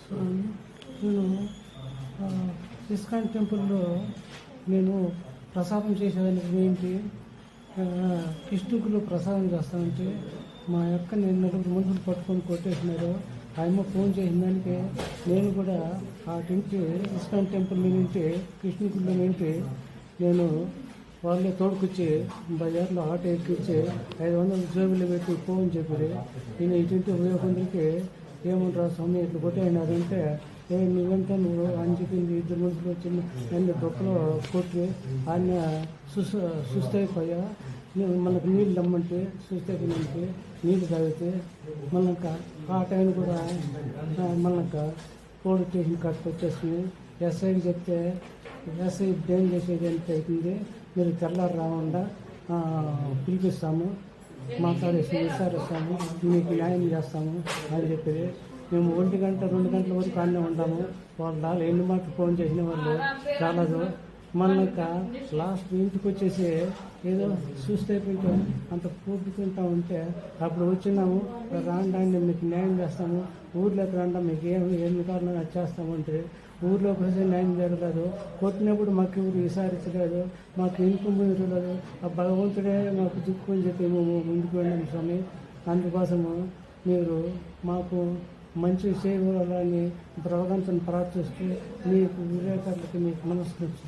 స్వామి, నేను ఇస్కాన్ టెంపుల్లో నేను ప్రసాదం చేసేదానికి ఏంటి కృష్ణుకులు ప్రసాదం చేస్తానంటే మా యొక్క నేను నలుగురు మనుషులు పట్టుకొని కొట్టేసినారు. ఆయమ్మ ఫోన్ చేసిన దానికి నేను కూడా ఆ ఇస్కాన్ టెంపుల్ నుండి కృష్ణుకుల్లో నుండి నేను వాళ్ళే తోడుకొచ్చి బజార్లో ఆటో ఎక్కించి 500 జేబులు పెట్టి ఫోన్ చెప్పారు. నేను ఇటు ఉపయోగంకి ఏమంటారు స్వామి ఇట్లా కొట్టేసినారంటే నువ్వంటే నువ్వు అని చెప్పింది. 2 మనుషులు వచ్చి నన్ను దొక్కలో కొట్టి ఆయన సుస్థైపోయా. మనకు నీళ్ళు నమ్మంటే సుస్థైపోయినంటే నీళ్ళు తాగితే మనక ఆ టైం కూడా మనక పోలీస్ స్టేషన్ కాడికి వచ్చేస్తుంది. ఎస్ఐకి చెప్తే ఎస్ఐ బ్లేమ్ చేసేది ఎంత అవుతుంది, మీరు తెల్లారు రాకుండా పిలిపిస్తాము, మాట్లాడేసి విచారిస్తాము, మీకు న్యాయం చేస్తాము అని చెప్పేది. మేము 1 గంట 2 గంటల వరకు అన్నీ ఉంటాము. వాళ్ళు ఎన్ని మాటలు ఫోన్ చేసిన వాళ్ళు చాలదు. మనక లాస్ట్ ఇంటికి వచ్చేసి ఏదో చూస్తే అంత పూర్తికుంటా ఉంటే అప్పుడు వచ్చినాము రాండి మీకు న్యాయం చేస్తాము, ఊర్లోకి రండా మీకు ఎన్ని కారణం అది చేస్తామంటే ఊర్లోకి వస్తే న్యాయం జరగలేదు. కొట్టినప్పుడు మాకు ఎవరు విసారించలేదు, మాకు ఇన్కమ్ లేదు. ఆ భగవంతుడే మాకు దిక్కు అని చెప్పి మేము ముందుకు వెళ్ళాము స్వామి. అందుకోసము మీరు మాకు మంచి చేయవాలని భగవంతుని ప్రార్థిస్తూ మీకు విలేకరులకి మీకు నమస్కరించు.